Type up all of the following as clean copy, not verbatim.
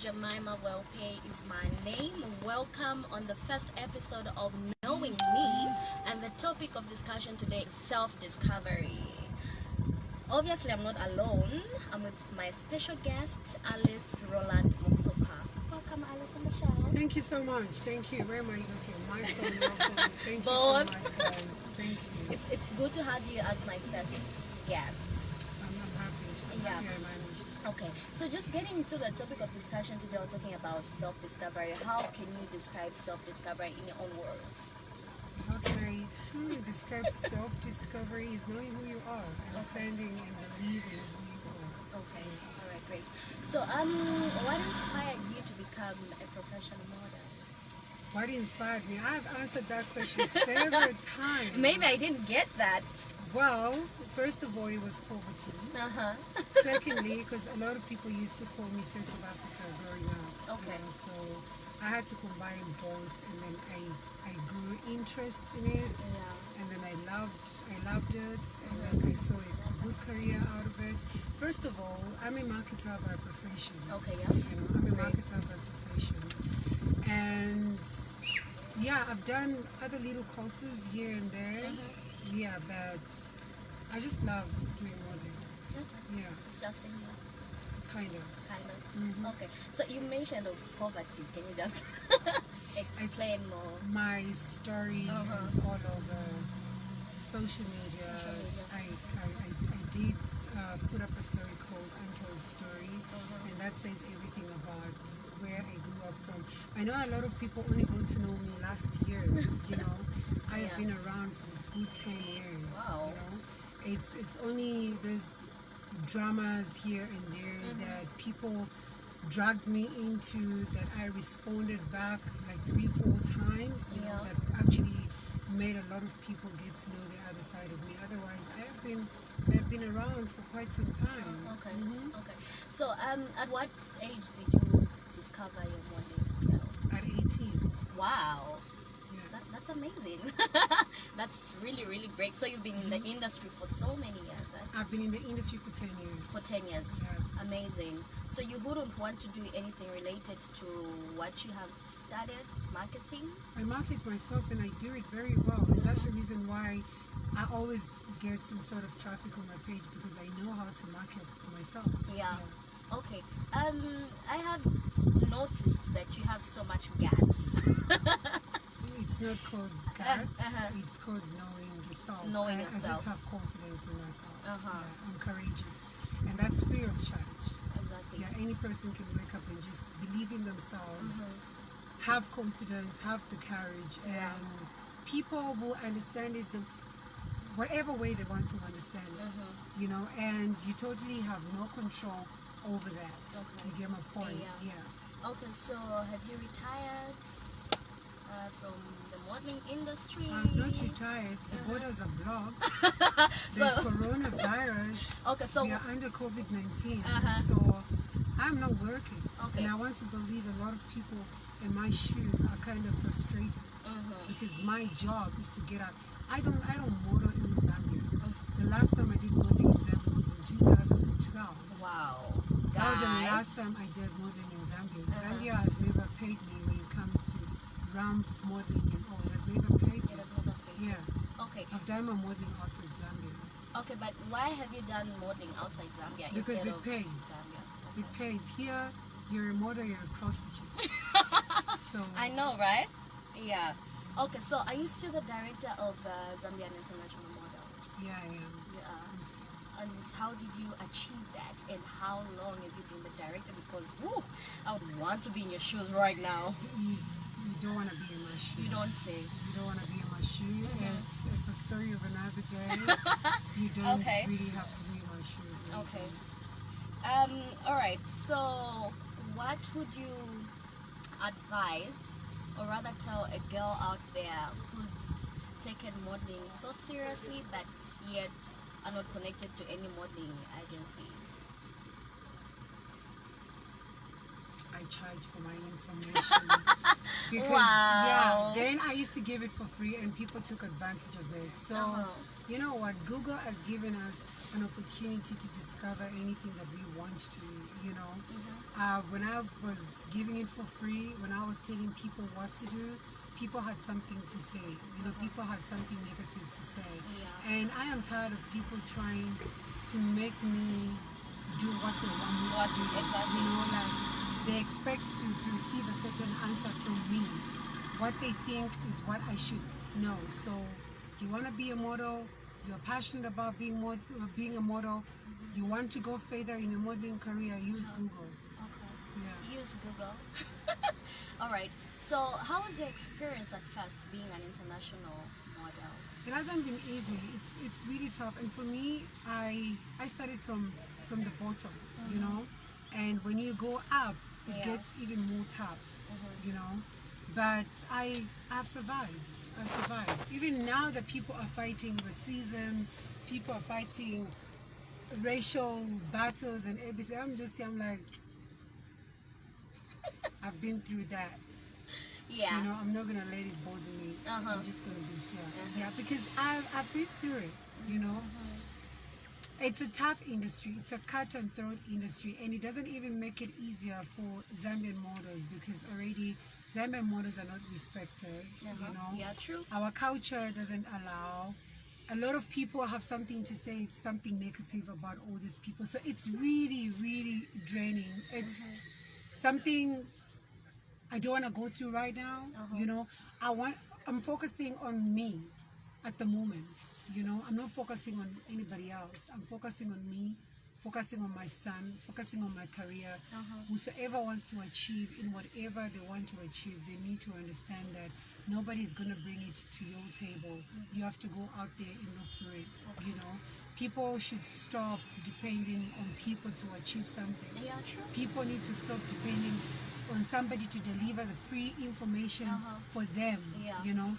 Jemima Wellpay is my name. Welcome on the first episode of Knowing Me, and the topic of discussion today is self-discovery. Obviously, I'm not alone. I'm with my special guest, Alice Rowland Musukwa. Welcome, Alice, on the show. Thank you so much. Thank you. Where am I looking? My phone, your phone. Thank you Both. so much, guys. Thank you. It's good to have you as my first guest. I'm happy. I'm happy I managed. Okay, so just getting into the topic of discussion today, we're talking about self-discovery. How can you describe self-discovery in your own words? How can I describe self-discovery is knowing who you are, understanding and believing who you are. Okay, all right, great. So, what inspired you to become a professional model? What inspired me? I've answered that question several times. Maybe I didn't get that. Well, first of all, it was poverty. Secondly, because a lot of people used to call me Face of Africa growing up. Okay. So I had to combine both, and then I grew interest in it, and then I loved it, and then I saw a good career out of it. First of all, I'm a marketer by profession. Okay, I'm a marketer by profession, and I've done other little courses here and there. Yeah, but I just love doing modeling. Yeah. It's just in here. Kind of. Okay, so you mentioned of poverty. Can you just explain more? My story is all over social media. I did put up a story called Untold Story, and that says everything about where I grew up from. I know a lot of people only got to know me last year. I have been around for a good 10 years. Wow. It's only there's dramas here and there that people dragged me into, that I responded back like 3-4 times, that actually made a lot of people get to know the other side of me. Otherwise, I've been around for quite some time. Okay. Okay. So, at what age did you discover your modeling skill? At 18. Wow. Yeah. That's amazing. That's really, really great. So you've been in the industry for so many years, right? I've been in the industry for 10 years. For 10 years. Yeah. Amazing. So you wouldn't want to do anything related to what you have studied, marketing? I market myself and I do it very well. And that's the reason why I always get some sort of traffic on my page, because I know how to market myself. Yeah. Okay. I have noticed that you have so much guts. It's not called guts. It's called knowing yourself. Knowing I yourself. just have confidence in myself. Uh-huh. I'm courageous, and that's free of charge. Exactly. Yeah, any person can wake up and just believe in themselves, have confidence, have the courage, and people will understand it whatever way they want to understand it. And you totally have no control over that. Okay. You get my point? Yeah. Okay, so have you retired from the modeling industry? I'm not retired. The borders are blocked. There's coronavirus. Okay, so we are under COVID-19. So I'm not working. Okay. And I want to believe a lot of people in my shoes are kind of frustrated because my job is to get out. I don't model in Zambia. The last time I did modeling in Zambia was in 2012. Wow. That was the last time I did modeling in Zambia. Zambia has never paid me when it comes to ramp modeling and all. It has never paid me. It has never paid. Yeah. Okay. I've done my modeling outside Zambia. Okay, but why have you done modeling outside Zambia Because instead it of pays. Zambia? It pays. Here, you're a model, you're a prostitute. So I know, right? Yeah. Okay, so are you still the director of Zambian International Model? Yeah, I am. Yeah. And how did you achieve that? And how long have you been the director? Because I would want to be in your shoes right now. You don't want to be in my shoes. You don't say. You don't want to be in my shoes. It's a story of another day. You don't really have to be in my shoes. Okay. All right. So, what would you advise, or rather tell a girl out there who's taken modeling so seriously but yet are not connected to any modeling agency? I I charge for my information. Because Wow. then I used to give it for free and people took advantage of it. So you know what, Google has given us an opportunity to discover anything that we want to, you know. When I was giving it for free, when I was telling people what to do, people had something to say. You know, people had something negative to say. And I am tired of people trying to make me do what they want me to do. Exactly. You know, like they expect to receive a certain answer from me. What they think is what I should know. So you want to be a model, you're passionate about being a model, you want to go further in your modeling career, use Google. Okay. Use Google. All right. So how was your experience at first being an international model? It hasn't been easy. It's really tough. And for me, I started from the bottom, you know. And when you go up, it gets even more tough, you know. But I've survived. I've survived. Even now that people are fighting racism, people are fighting racial battles and everything, I'm like, I've been through that. Yeah. You know, I'm not gonna let it bother me. I'm just gonna be here. Yeah, because I've been through it. You know, it's a tough industry. It's a cut and throat industry, and it doesn't even make it easier for Zambian models because already Zambian models are not respected. You know, Yeah, true. Our culture doesn't allow. A lot of people have something to say, something negative about all these people. So it's really, really draining. It's something I don't want to go through right now. You know, I'm focusing on me at the moment. You know, I'm not focusing on anybody else. I'm focusing on me, focusing on my son, focusing on my career. Whosoever wants to achieve in whatever they want to achieve, they need to understand that nobody's going to bring it to your table. You have to go out there and look for it. You know, people should stop depending on people to achieve something. Yeah, true. People need to stop depending on somebody to deliver the free information for them. You know,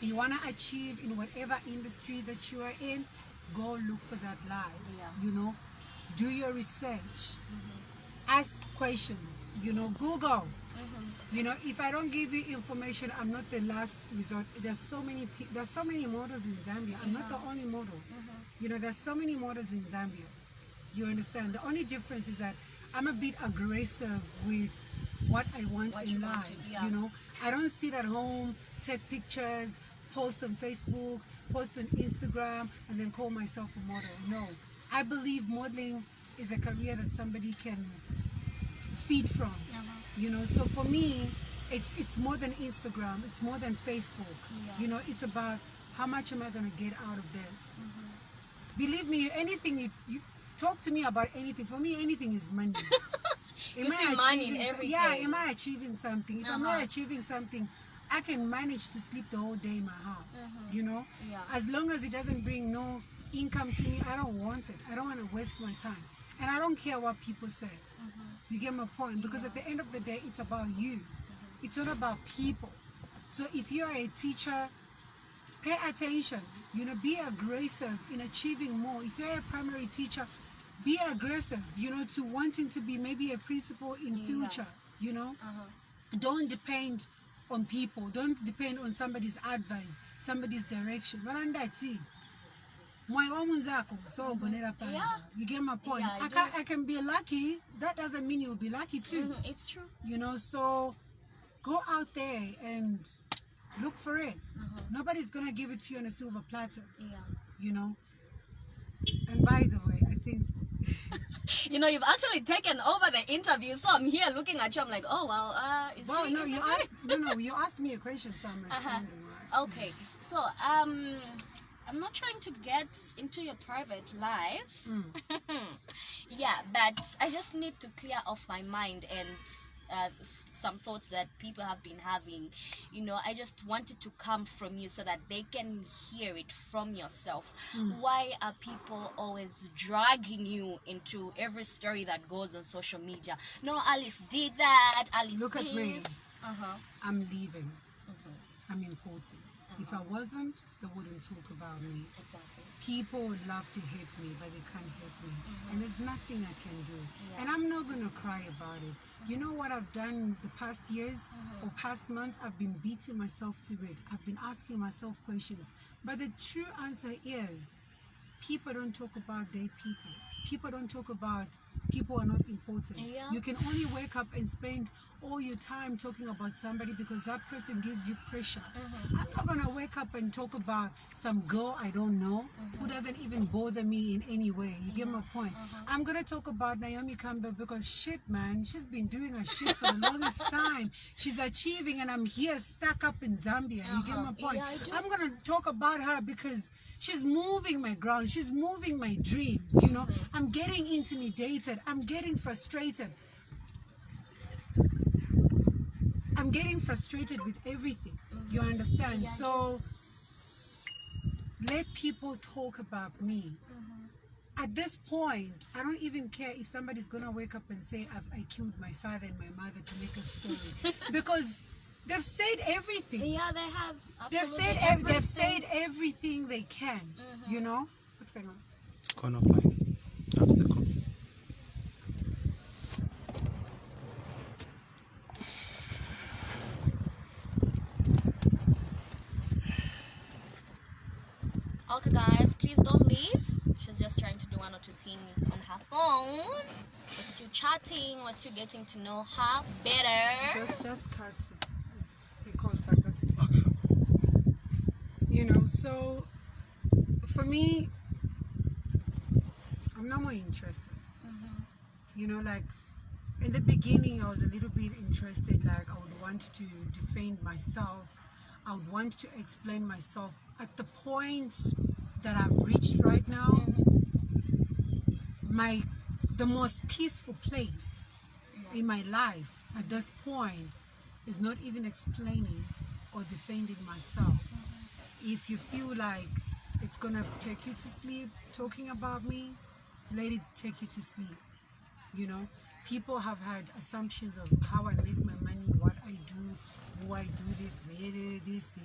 you want to achieve in whatever industry that you are in, go look for that life. You know, do your research, ask questions, you know, Google. You know, if I don't give you information, I'm not the last resort. There's so many models in Zambia. I'm not the only model. You know, there's so many models in Zambia. You understand? The only difference is that I'm a bit aggressive with what I want in life. You know, I don't sit at home, take pictures, post on Facebook, post on Instagram, and then call myself a model. No, I believe modeling is a career that somebody can feed from. You know, so for me, it's more than Instagram. It's more than Facebook. You know, it's about how much am I going to get out of this. Believe me, anything you talk to me about anything. For me, anything is money. You see money in everything. Yeah, am I achieving something? If I'm not achieving something, I can manage to sleep the whole day in my house. You know, as long as it doesn't bring no income to me, I don't want it. I don't want to waste my time, and I don't care what people say. You get my point? Because at the end of the day, it's about you. It's not about people. So if you're a teacher, pay attention. You know, be aggressive in achieving more. If you're a primary teacher, be aggressive, you know, to wanting to be maybe a principal in future, you know. Don't depend on people. Don't depend on somebody's advice, somebody's direction. You get my point? I can be lucky. That doesn't mean you'll be lucky too. It's true. You know, so go out there and look for it. Nobody's going to give it to you on a silver platter. You know. And by the way, I think... You know, you've actually taken over the interview, so I'm here looking at you. I'm like, oh, well, you asked me a question, so I'm responding. Right? Okay, so, I'm not trying to get into your private life. Yeah, but I just need to clear off my mind and some thoughts that people have been having. You know, I just wanted to come from you so that they can hear it from yourself. Why are people always dragging you into every story that goes on social media? No, Alice did that. Alice Look this. at me. I'm leaving. I'm important. If I wasn't, they wouldn't talk about me. Exactly. People would love to hate me, but they can't hate me. And there's nothing I can do. Yeah. And I'm not going to cry about it. You know what I've done the past years or past months? I've been beating myself to it. I've been asking myself questions. But the true answer is, people don't talk about their people. People don't talk about people who are not important. Yeah. You can only wake up and spend all your time talking about somebody because that person gives you pressure. I'm not going to wake up and talk about some girl I don't know who doesn't even bother me in any way. You get my point? I'm going to talk about Naomi Campbell because shit, man, she's been doing her shit for the longest time. She's achieving and I'm here stuck up in Zambia. You get my point? Yeah, I do. I'm going to talk about her because she's moving my ground. She's moving my dreams, you know. I'm getting intimidated. I'm getting frustrated. I'm getting frustrated with everything. You understand? Yeah, So let people talk about me. At this point, I don't even care if somebody's going to wake up and say, I killed my father and my mother to make a story. Because they've said everything. Yeah, they have. They've said Absolutely they've said everything they can. You know? What's going on? It's gone offline. That's the call. Okay, guys, please don't leave. She's just trying to do one or two things on her phone. We're still chatting. We're still getting to know her better. Just cut. He calls back. That's it. You know, so for me, I'm not more interested. You know, like in the beginning, I was a little bit interested. Like I would want to defend myself. I would want to explain myself. At the point that I've reached right now, the most peaceful place in my life at this point is not even explaining or defending myself. If you feel like it's gonna take you to sleep talking about me, let it take you to sleep. You know, people have had assumptions of how I make my money, what I do, who I do this, where this,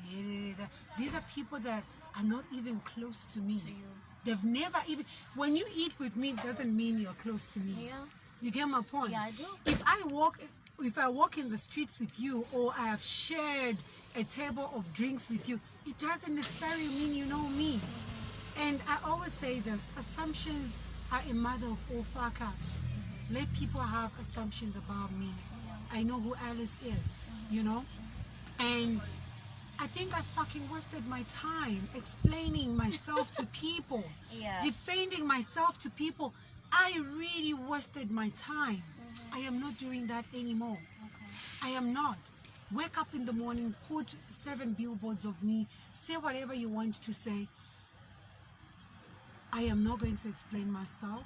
that. These are people that are not even close to me. They've never even, when you eat with me, it doesn't mean you're close to me. Yeah. You get my point? Yeah, I do. If I walk in the streets with you, or I have shared a table of drinks with you, it doesn't necessarily mean you know me. And I always say this, assumptions are a mother of all fuck ups. Let people have assumptions about me. I know who Alice is, you know? And I think I fucking wasted my time explaining myself to people, Yeah. defending myself to people. I really wasted my time. I am not doing that anymore. I am not. Wake up in the morning, put 7 billboards of me, say whatever you want to say. I am not going to explain myself.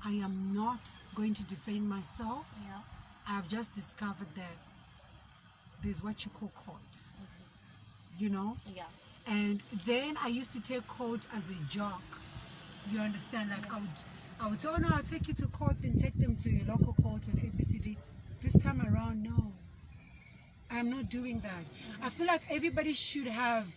I am not going to defend myself. Yeah. I've just discovered that there's what you call courts, you know? Yeah. And then I used to take court as a joke. You understand? Like I would say, oh no, I'll take you to court and take them to a local court and ABCD. This time around, no. I'm not doing that. I feel like everybody should have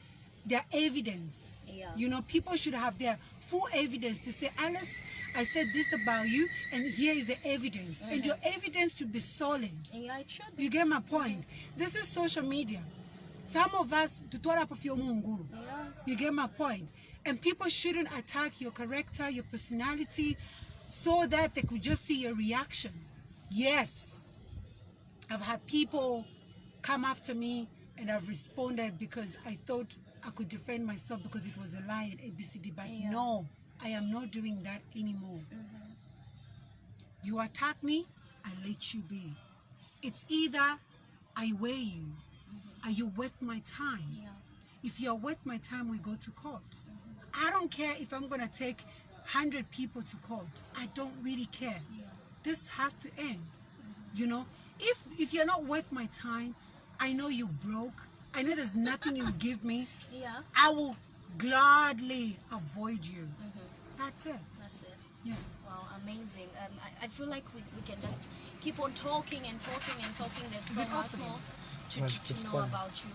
their evidence. Yeah. You know, people should have their full evidence to say, Alice, I said this about you, and here is the evidence. And your evidence should be solid. Yeah, it should be. You get my point? This is social media. Some of us, Yeah. you get my point? And people shouldn't attack your character, your personality, so that they could just see your reaction. Yes, I've had people come after me and I've responded because I thought I could defend myself because it was a lie at ABCD, but no, I am not doing that anymore. You attack me, I let you be. It's either I weigh you. Are you worth my time? Yeah. If you're worth my time, we go to court. I don't care if I'm going to take 100 people to court. I don't really care. This has to end. You know, if you're not worth my time, I know you broke. I know there's nothing you give me. Yeah. I will gladly avoid you. That's it. That's it. Yeah. Wow, amazing. I feel like we can just keep on talking and talking and talking. There's so it much off more to know about you.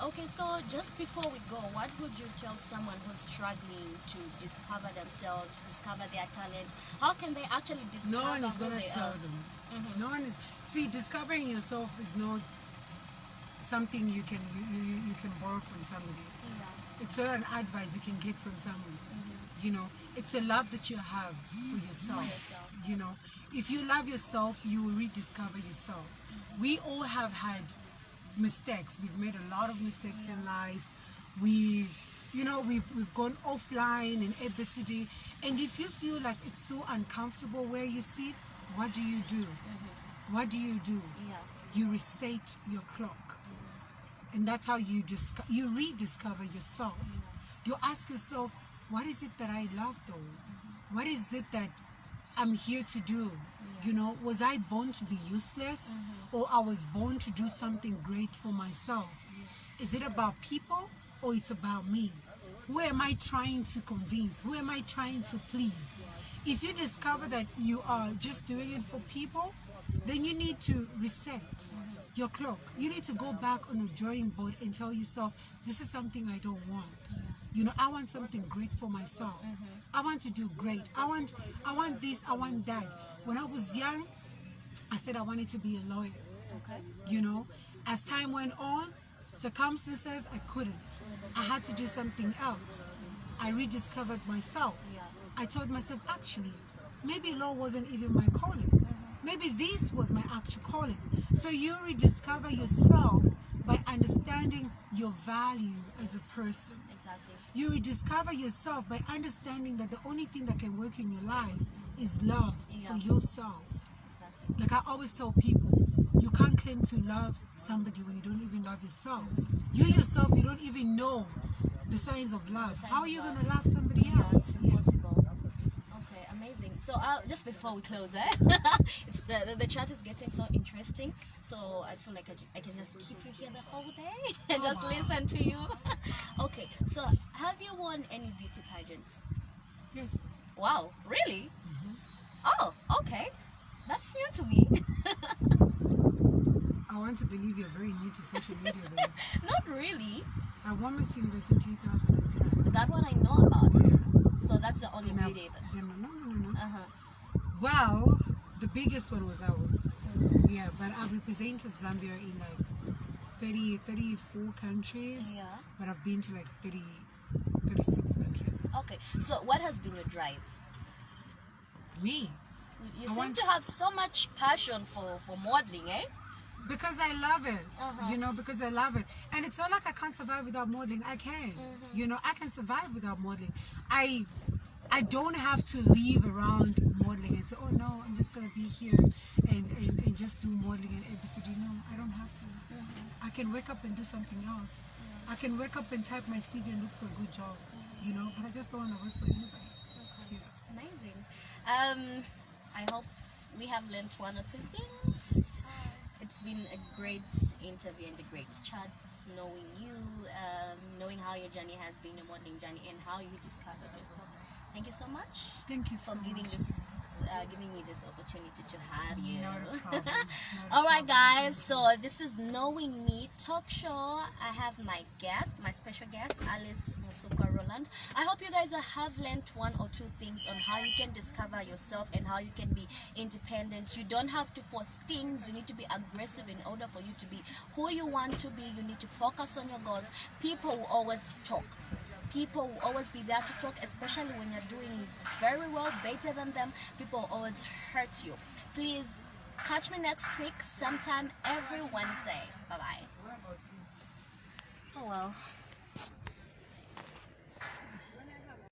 Okay, so just before we go, what would you tell someone who's struggling to discover themselves, discover their talent? How can they actually discover No one is who going to they tell are? them. Mhm. No one is. See, discovering yourself is not something you can you can borrow from somebody. Yeah. It's not an advice you can get from someone. You know, it's a love that you have for yourself. yourself. You know, if you love yourself, you will rediscover yourself. We all have had mistakes. We've made a lot of mistakes in life. We've gone offline and ABCD. And if you feel like it's so uncomfortable where you sit, what do you do? What do you do? Yeah. You reset your clock. And that's how you rediscover yourself. You ask yourself, what is it that I love though? What is it that I'm here to do? You know, was I born to be useless? Or I was born to do something great for myself? Is it about people or it's about me? Who am I trying to convince? Who am I trying to please? If you discover that you are just doing it for people, then you need to reset your clock. You need to go back on a drawing board and tell yourself, this is something I don't want. You know, I want something great for myself. I want to do great. I want this, I want that. When I was young, I said I wanted to be a lawyer. Okay. You know, as time went on, circumstances, I couldn't. I had to do something else. I rediscovered myself. Yeah. I told myself, actually, maybe law wasn't even my calling. Maybe this was my actual calling. So you rediscover yourself by understanding your value as a person. Exactly. You rediscover yourself by understanding that the only thing that can work in your life is love for yourself. Exactly. Like I always tell people, you can't claim to love somebody when you don't even love yourself. You yourself, you don't even know the signs of love. How are you going to love somebody else? Yeah, it's impossible. Okay, amazing. So just before we close, it's the chat is getting so interesting. So I feel like I can just keep you here the whole day and just listen to you. Okay, so have you won any beauty pageants? Yes. Wow, really? Oh, okay. That's new to me. I want to believe you're very new to social media though. Not really. I won Miss Universe in 2010. That one I know about it. So that's the only Now, beauty. no. Uh-huh. Well, the biggest one was that one. Yeah, but I've represented Zambia in like 34 countries. Yeah. But I've been to like 36 countries. Okay, so what has been your drive? Me? You seem to have so much passion for modeling, eh? Because I love it, you know, because I love it. And it's not like I can't survive without modeling. I can, you know, I can survive without modeling. I don't have to leave around modeling and say, oh no, I'm just going to be here and just do modeling and ABCD. No, I don't have to. I can wake up and do something else. I can wake up and type my CV and look for a good job, you know, but I just don't want to work for anybody. Okay. Yeah. Amazing. I hope we have learned one or two things. It's been a great interview and a great chat, knowing you, knowing how your journey has been, your modeling journey, and how you discovered yourself. Thank you so much. Thank you for so giving much. giving me this opportunity to have you. Not a problem. All right, guys. So this is Knowing Me Talk Show. I have my guest, my special guest, Alice Musukwa Rowland. I hope you guys have learned one or two things on how you can discover yourself and how you can be independent. You don't have to force things. You need to be aggressive in order for you to be who you want to be. You need to focus on your goals. People will always talk. People will always be there to talk, especially when you're doing very well, better than them. People will always hurt you. Please catch me next week, sometime every Wednesday. Bye-bye. Oh, well.